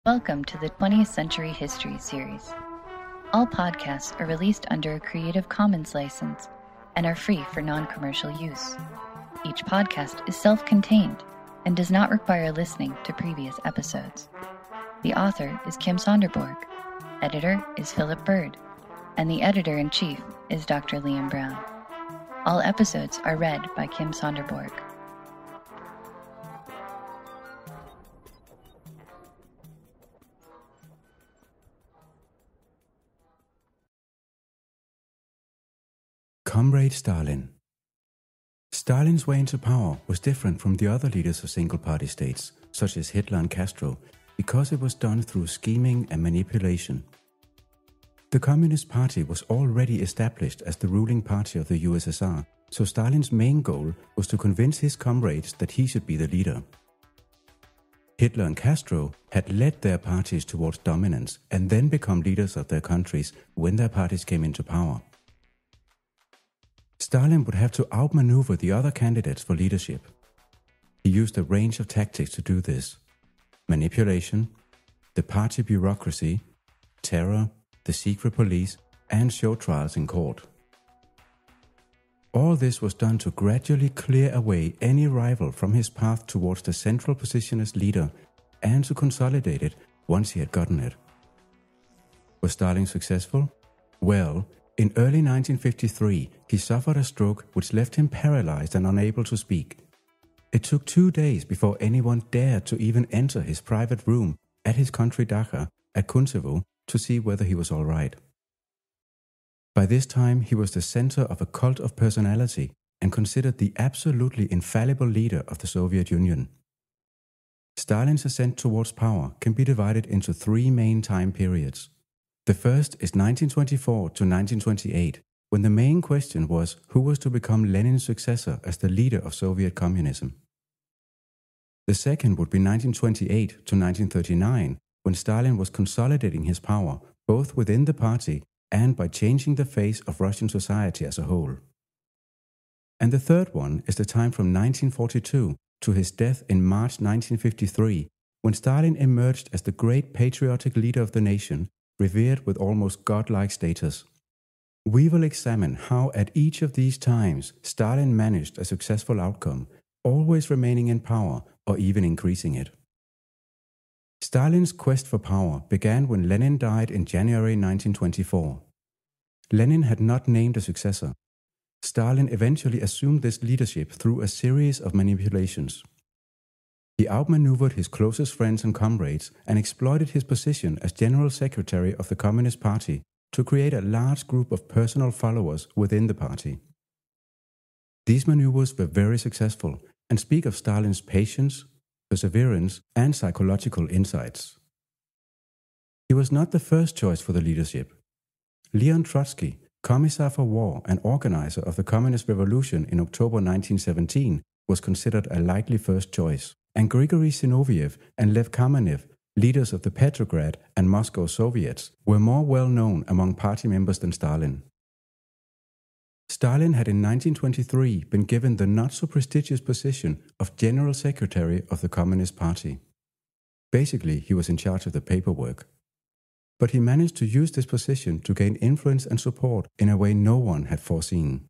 Welcome to the 20th Century History series. All podcasts are released under a Creative Commons license and are free for non-commercial use. Each podcast is self-contained and does not require listening to previous episodes. The author is Kim Sonderborg, editor is Philip Bird, and the editor-in-chief is Dr. Liam Brown. All episodes are read by Kim Sonderborg. Comrade Stalin. Stalin's way into power was different from the other leaders of single-party states, such as Hitler and Castro, because it was done through scheming and manipulation. The Communist Party was already established as the ruling party of the USSR, so Stalin's main goal was to convince his comrades that he should be the leader. Hitler and Castro had led their parties towards dominance and then become leaders of their countries when their parties came into power. Stalin would have to outmaneuver the other candidates for leadership. He used a range of tactics to do this: manipulation, the party bureaucracy, terror, the secret police, and show trials in court. All this was done to gradually clear away any rival from his path towards the central position as leader and to consolidate it once he had gotten it. Was Stalin successful? Well, in early 1953, he suffered a stroke which left him paralyzed and unable to speak. It took 2 days before anyone dared to even enter his private room at his country dacha at Kuncevo to see whether he was all right. By this time, he was the center of a cult of personality and considered the absolutely infallible leader of the Soviet Union. Stalin's ascent towards power can be divided into 3 main time periods. The first is 1924 to 1928, when the main question was who was to become Lenin's successor as the leader of Soviet communism. The second would be 1928 to 1939, when Stalin was consolidating his power both within the party and by changing the face of Russian society as a whole. And the third one is the time from 1942 to his death in March 1953, when Stalin emerged as the great patriotic leader of the nation, revered with almost godlike status. We will examine how at each of these times Stalin managed a successful outcome, always remaining in power or even increasing it. Stalin's quest for power began when Lenin died in January 1924. Lenin had not named a successor. Stalin eventually assumed this leadership through a series of manipulations. He outmaneuvered his closest friends and comrades and exploited his position as General Secretary of the Communist Party to create a large group of personal followers within the party. These maneuvers were very successful and speak of Stalin's patience, perseverance, and psychological insights. He was not the first choice for the leadership. Leon Trotsky, Commissar for War and organizer of the Communist Revolution in October 1917, was considered a likely first choice. And Grigory Zinoviev and Lev Kamenev, leaders of the Petrograd and Moscow Soviets, were more well known among party members than Stalin. Stalin had in 1923 been given the not-so-prestigious position of General Secretary of the Communist Party. Basically, he was in charge of the paperwork. But he managed to use this position to gain influence and support in a way no one had foreseen.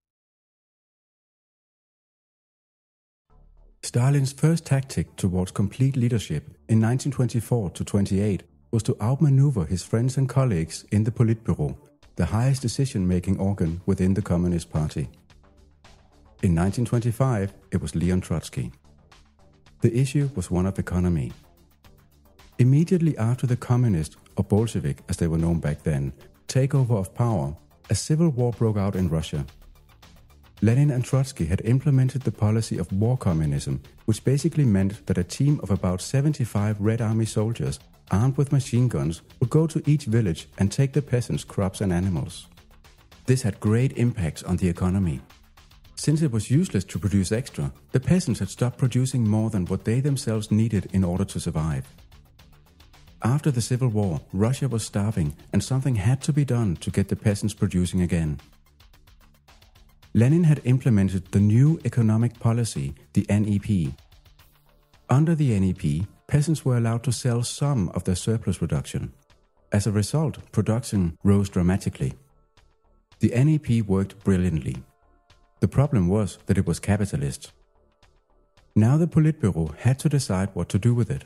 Stalin's first tactic towards complete leadership in 1924 to 28 was to outmaneuver his friends and colleagues in the Politburo, the highest decision-making organ within the Communist Party. In 1925, it was Leon Trotsky. The issue was one of economy. Immediately after the Communist, or Bolshevik as they were known back then, takeover of power, a civil war broke out in Russia. Lenin and Trotsky had implemented the policy of war communism, which basically meant that a team of about 75 Red Army soldiers armed with machine guns would go to each village and take the peasants' crops and animals. This had great impacts on the economy. Since it was useless to produce extra, the peasants had stopped producing more than what they themselves needed in order to survive. After the Civil War, Russia was starving and something had to be done to get the peasants producing again. Lenin had implemented the new economic policy, the NEP. Under the NEP, peasants were allowed to sell some of their surplus production. As a result, production rose dramatically. The NEP worked brilliantly. The problem was that it was capitalist. Now the Politburo had to decide what to do with it.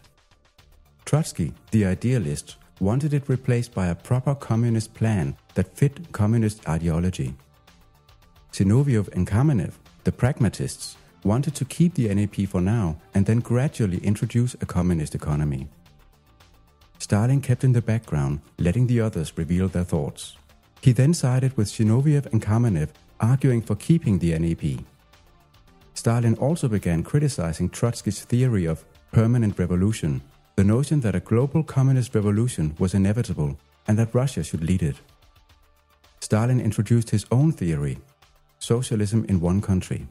Trotsky, the idealist, wanted it replaced by a proper communist plan that fit communist ideology. Zinoviev and Kamenev, the pragmatists, wanted to keep the NEP for now and then gradually introduce a communist economy. Stalin kept in the background, letting the others reveal their thoughts. He then sided with Zinoviev and Kamenev, arguing for keeping the NEP. Stalin also began criticizing Trotsky's theory of permanent revolution, the notion that a global communist revolution was inevitable and that Russia should lead it. Stalin introduced his own theory, socialism in one country.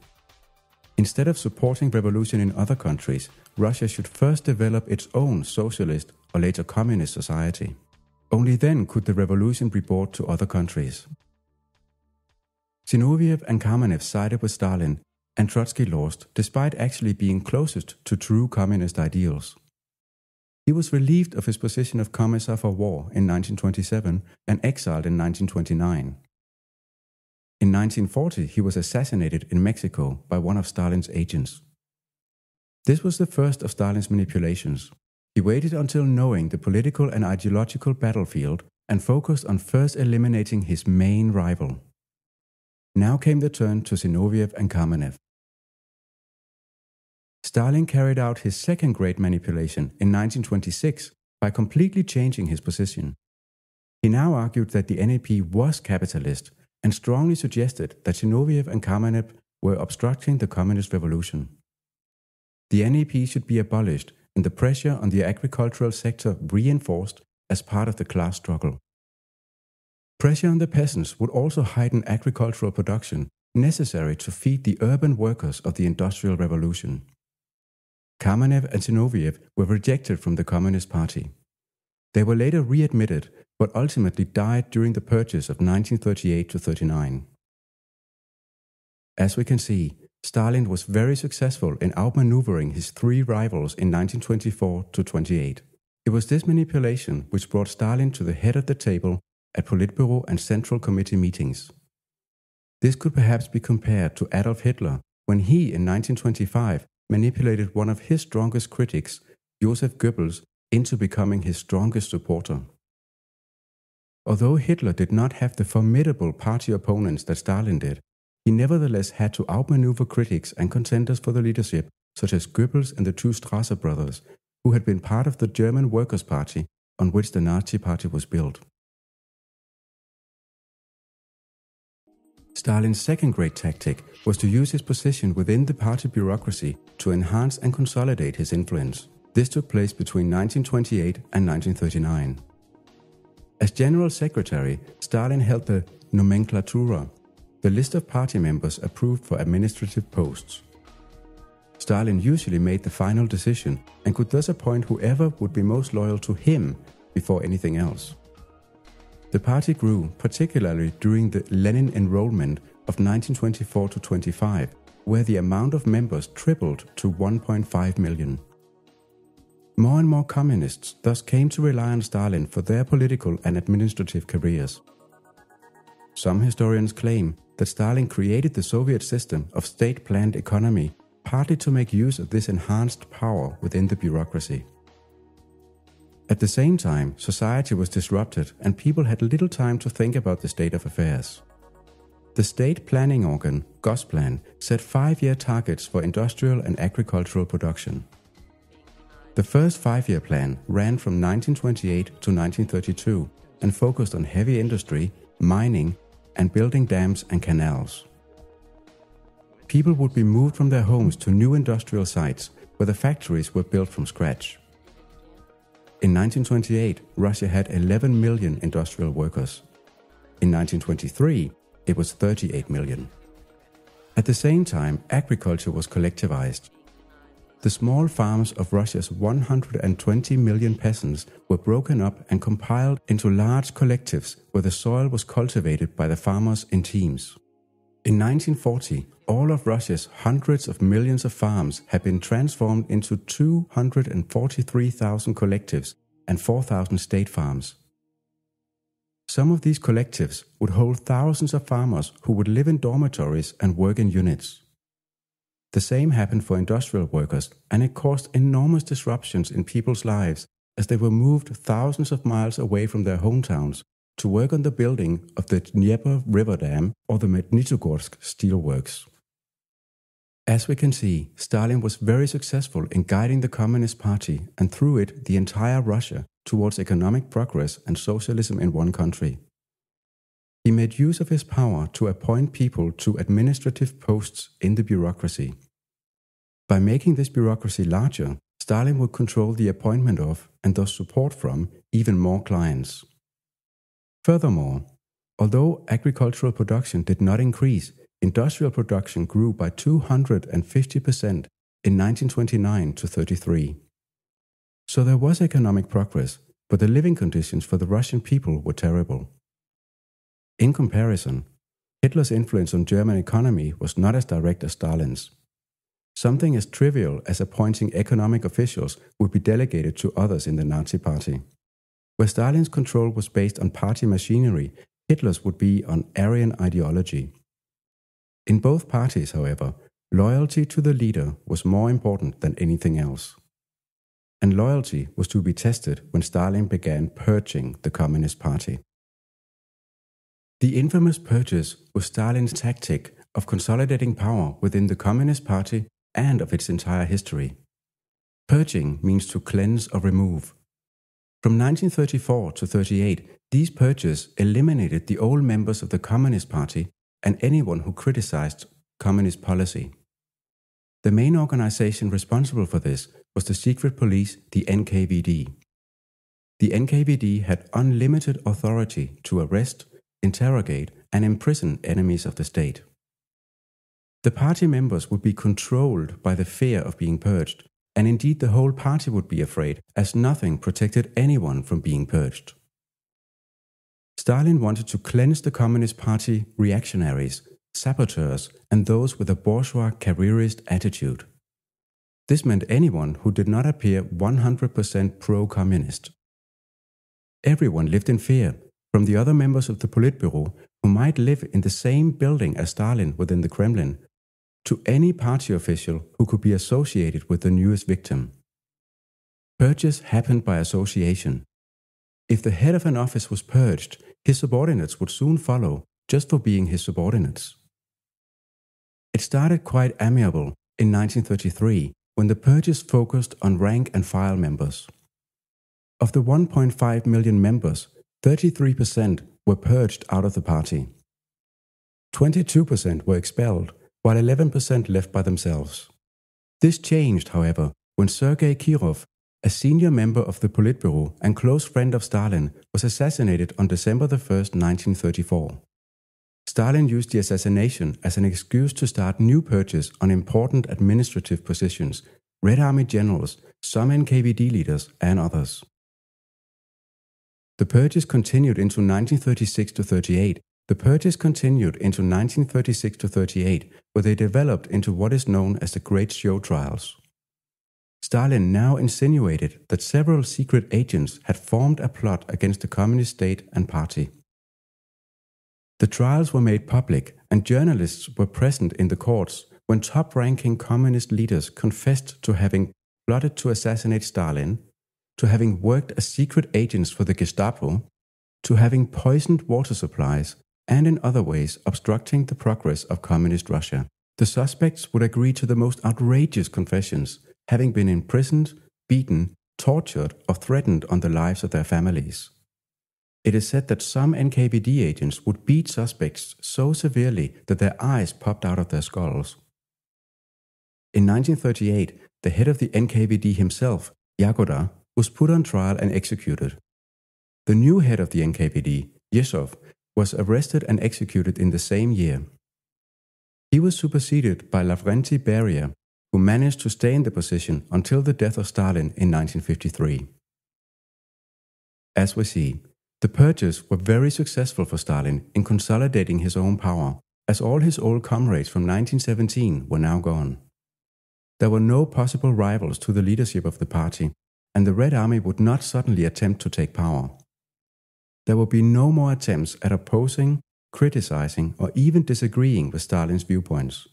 Instead of supporting revolution in other countries, Russia should first develop its own socialist or later communist society. Only then could the revolution be brought to other countries. Zinoviev and Kamenev sided with Stalin, and Trotsky lost, despite actually being closest to true communist ideals. He was relieved of his position of Commissar for War in 1927 and exiled in 1929. In 1940, he was assassinated in Mexico by one of Stalin's agents. This was the first of Stalin's manipulations. He waited until knowing the political and ideological battlefield and focused on first eliminating his main rival. Now came the turn to Zinoviev and Kamenev. Stalin carried out his second great manipulation in 1926 by completely changing his position. He now argued that the NEP was capitalist and strongly suggested that Zinoviev and Kamenev were obstructing the communist revolution. The NEP should be abolished and the pressure on the agricultural sector reinforced as part of the class struggle. Pressure on the peasants would also heighten agricultural production necessary to feed the urban workers of the Industrial Revolution. Kamenev and Zinoviev were rejected from the Communist Party. They were later readmitted, but ultimately died during the purges of 1938-39. As we can see, Stalin was very successful in outmaneuvering his three rivals in 1924-28. It was this manipulation which brought Stalin to the head of the table at Politburo and Central Committee meetings. This could perhaps be compared to Adolf Hitler when he, in 1925, manipulated one of his strongest critics, Joseph Goebbels, into becoming his strongest supporter. Although Hitler did not have the formidable party opponents that Stalin did, he nevertheless had to outmaneuver critics and contenders for the leadership, such as Goebbels and the two Strasser brothers, who had been part of the German Workers' Party on which the Nazi Party was built. Stalin's second great tactic was to use his position within the party bureaucracy to enhance and consolidate his influence. This took place between 1928 and 1939. As General Secretary, Stalin held the nomenklatura, the list of party members approved for administrative posts. Stalin usually made the final decision and could thus appoint whoever would be most loyal to him before anything else. The party grew, particularly during the Lenin enrollment of 1924-25, where the amount of members tripled to 1.5 million. More and more communists thus came to rely on Stalin for their political and administrative careers. Some historians claim that Stalin created the Soviet system of state-planned economy partly to make use of this enhanced power within the bureaucracy. At the same time, society was disrupted and people had little time to think about the state of affairs. The state planning organ, Gosplan, set 5-year targets for industrial and agricultural production. The first 5-year plan ran from 1928 to 1932 and focused on heavy industry, mining, and building dams and canals. People would be moved from their homes to new industrial sites where the factories were built from scratch. In 1928, Russia had 11 million industrial workers. In 1923, it was 38 million. At the same time, agriculture was collectivized. The small farms of Russia's 120 million peasants were broken up and compiled into large collectives where the soil was cultivated by the farmers in teams. In 1940, all of Russia's hundreds of millions of farms had been transformed into 243,000 collectives and 4,000 state farms. Some of these collectives would hold thousands of farmers who would live in dormitories and work in units. The same happened for industrial workers, and it caused enormous disruptions in people's lives as they were moved thousands of miles away from their hometowns to work on the building of the Dnieper River Dam or the Magnitogorsk steelworks. As we can see, Stalin was very successful in guiding the Communist Party and through it the entire Russia towards economic progress and socialism in one country. He made use of his power to appoint people to administrative posts in the bureaucracy. By making this bureaucracy larger, Stalin would control the appointment of, and thus support from, even more clients. Furthermore, although agricultural production did not increase, industrial production grew by 250% in 1929 to 33. So there was economic progress, but the living conditions for the Russian people were terrible. In comparison, Hitler's influence on German economy was not as direct as Stalin's. Something as trivial as appointing economic officials would be delegated to others in the Nazi Party. Where Stalin's control was based on party machinery, Hitler's would be on Aryan ideology. In both parties, however, loyalty to the leader was more important than anything else. And loyalty was to be tested when Stalin began purging the Communist Party. The infamous purges was Stalin's tactic of consolidating power within the Communist Party and of its entire history. Purging means to cleanse or remove. From 1934 to 38, these purges eliminated the old members of the Communist Party and anyone who criticized communist policy. The main organization responsible for this was the secret police, the NKVD. The NKVD had unlimited authority to arrest, interrogate, and imprison enemies of the state. The party members would be controlled by the fear of being purged, and indeed the whole party would be afraid, as nothing protected anyone from being purged. Stalin wanted to cleanse the Communist Party reactionaries, saboteurs, and those with a bourgeois careerist attitude. This meant anyone who did not appear 100% pro-communist. Everyone lived in fear, from the other members of the Politburo, who might live in the same building as Stalin within the Kremlin, to any party official who could be associated with the newest victim. Purges happened by association. If the head of an office was purged, his subordinates would soon follow, just for being his subordinates. It started quite amiable in 1933, when the purges focused on rank and file members. Of the 1.5 million members, 33% were purged out of the party. 22% were expelled, while 11% left by themselves. This changed, however, when Sergei Kirov, a senior member of the Politburo and close friend of Stalin, was assassinated on December 1, 1934. Stalin used the assassination as an excuse to start new purges on important administrative positions, Red Army generals, some NKVD leaders, and others. The purges continued into 1936-38. The purges continued into 1936-38, where they developed into what is known as the Great Show Trials. Stalin now insinuated that several secret agents had formed a plot against the communist state and party. The trials were made public, and journalists were present in the courts when top-ranking communist leaders confessed to having plotted to assassinate Stalin, to having worked as secret agents for the Gestapo, to having poisoned water supplies, and in other ways obstructing the progress of communist Russia. The suspects would agree to the most outrageous confessions, having been imprisoned, beaten, tortured, or threatened on the lives of their families. It is said that some NKVD agents would beat suspects so severely that their eyes popped out of their skulls. In 1938, the head of the NKVD himself, Yagoda, was put on trial and executed. The new head of the NKVD, Yezhov, was arrested and executed in the same year. He was superseded by Lavrentiy Beria, who managed to stay in the position until the death of Stalin in 1953. As we see, the purges were very successful for Stalin in consolidating his own power, as all his old comrades from 1917 were now gone. There were no possible rivals to the leadership of the party, and the Red Army would not suddenly attempt to take power. There would be no more attempts at opposing, criticizing, or even disagreeing with Stalin's viewpoints.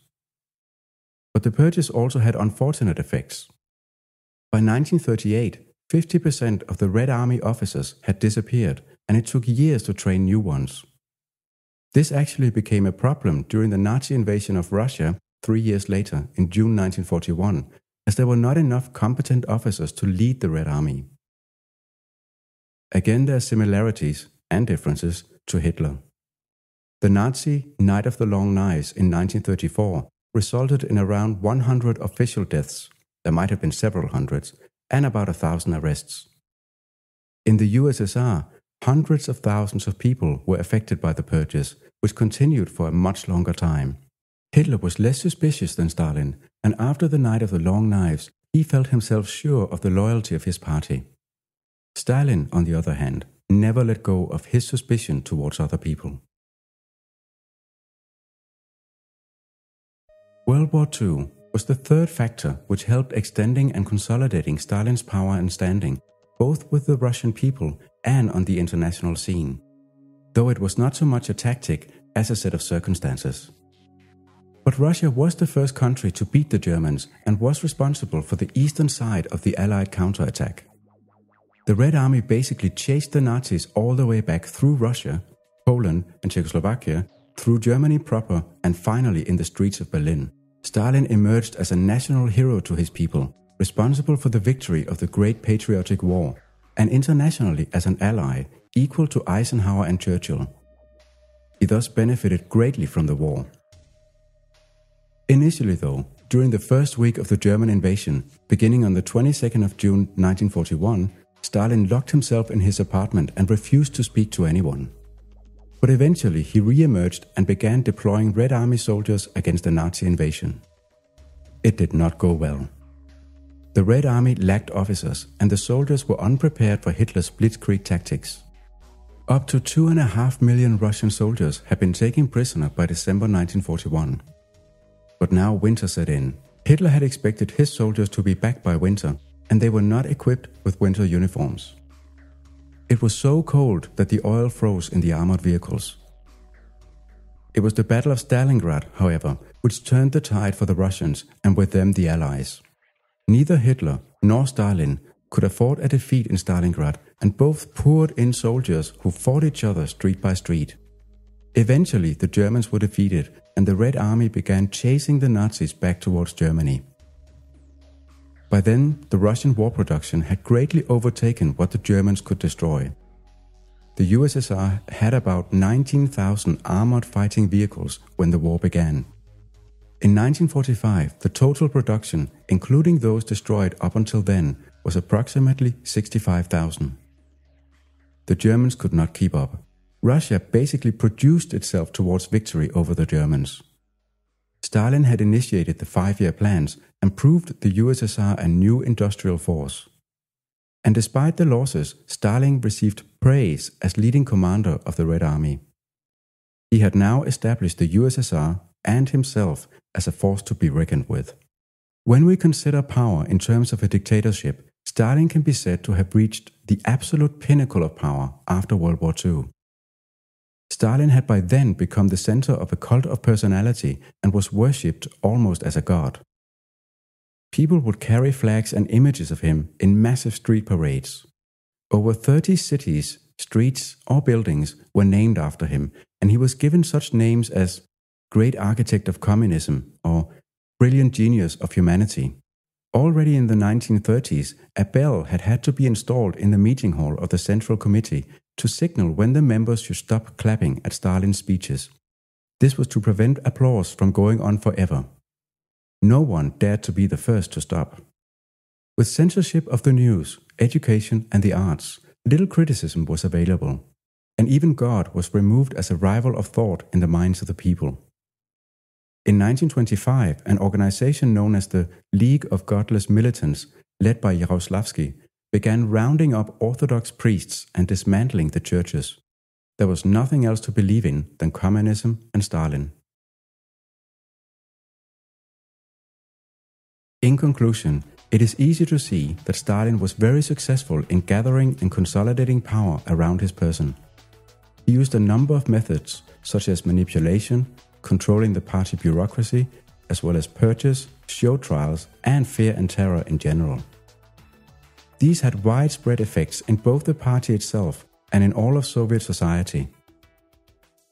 But the purges also had unfortunate effects. By 1938, 50% of the Red Army officers had disappeared, and it took years to train new ones. This actually became a problem during the Nazi invasion of Russia 3 years later, in June 1941, as there were not enough competent officers to lead the Red Army. Again, there are similarities and differences to Hitler. The Nazi Night of the Long Knives in 1934 resulted in around 100 official deaths, there might have been several hundreds, and about 1,000 arrests. In the USSR, hundreds of thousands of people were affected by the purges, which continued for a much longer time. Hitler was less suspicious than Stalin, and after the Night of the Long Knives, he felt himself sure of the loyalty of his party. Stalin, on the other hand, never let go of his suspicion towards other people. World War II was the third factor which helped extending and consolidating Stalin's power and standing, both with the Russian people and on the international scene, though it was not so much a tactic as a set of circumstances. But Russia was the first country to beat the Germans and was responsible for the eastern side of the Allied counterattack. The Red Army basically chased the Nazis all the way back through Russia, Poland and Czechoslovakia, through Germany proper, and finally in the streets of Berlin. Stalin emerged as a national hero to his people, responsible for the victory of the Great Patriotic War, and internationally as an ally, equal to Eisenhower and Churchill. He thus benefited greatly from the war. Initially though, during the first week of the German invasion, beginning on the 22nd of June 1941, Stalin locked himself in his apartment and refused to speak to anyone. But eventually he re-emerged and began deploying Red Army soldiers against the Nazi invasion. It did not go well. The Red Army lacked officers, and the soldiers were unprepared for Hitler's blitzkrieg tactics. Up to 2.5 million Russian soldiers had been taken prisoner by December 1941. But now winter set in. Hitler had expected his soldiers to be back by winter, and they were not equipped with winter uniforms. It was so cold that the oil froze in the armored vehicles. It was the Battle of Stalingrad, however, which turned the tide for the Russians and with them the Allies. Neither Hitler nor Stalin could afford a defeat in Stalingrad, and both poured in soldiers who fought each other street by street. Eventually the Germans were defeated, and the Red Army began chasing the Nazis back towards Germany. By then, the Russian war production had greatly overtaken what the Germans could destroy. The USSR had about 19,000 armored fighting vehicles when the war began. In 1945, the total production, including those destroyed up until then, was approximately 65,000. The Germans could not keep up. Russia basically produced itself towards victory over the Germans. Stalin had initiated the 5-year plans and proved the USSR a new industrial force. And despite the losses, Stalin received praise as leading commander of the Red Army. He had now established the USSR and himself as a force to be reckoned with. When we consider power in terms of a dictatorship, Stalin can be said to have reached the absolute pinnacle of power after World War II. Stalin had by then become the center of a cult of personality and was worshipped almost as a god. People would carry flags and images of him in massive street parades. Over 30 cities, streets, or buildings were named after him, and he was given such names as Great Architect of Communism or Brilliant Genius of Humanity. Already in the 1930s, a bell had to be installed in the meeting hall of the Central Committee to signal when the members should stop clapping at Stalin's speeches. This was to prevent applause from going on forever. No one dared to be the first to stop. With censorship of the news, education, and the arts, little criticism was available, and even God was removed as a rival of thought in the minds of the people. In 1925, an organization known as the League of Godless Militants, led by Yaroslavsky, began rounding up Orthodox priests and dismantling the churches. There was nothing else to believe in than communism and Stalin. In conclusion, it is easy to see that Stalin was very successful in gathering and consolidating power around his person. He used a number of methods, such as manipulation, controlling the party bureaucracy, as well as purges, show trials, and fear and terror in general. These had widespread effects in both the party itself and in all of Soviet society.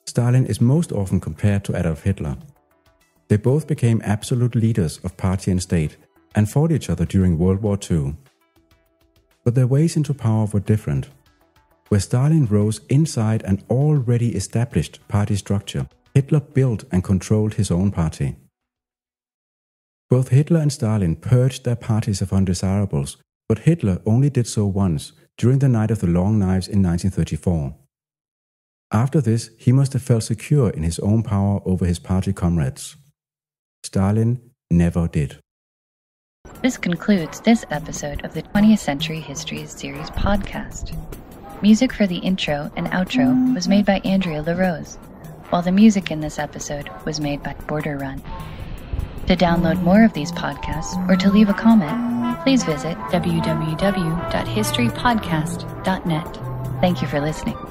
Stalin is most often compared to Adolf Hitler. They both became absolute leaders of party and state and fought each other during World War II. But their ways into power were different. Where Stalin rose inside an already established party structure, Hitler built and controlled his own party. Both Hitler and Stalin purged their parties of undesirables, but Hitler only did so once, during the Night of the Long Knives in 1934. After this, he must have felt secure in his own power over his party comrades. Stalin never did. This concludes this episode of the 20th Century Histories Series podcast. Music for the intro and outro was made by Andrea LaRose, while the music in this episode was made by Border Run. To download more of these podcasts or to leave a comment, please visit www.historypodcast.net. Thank you for listening.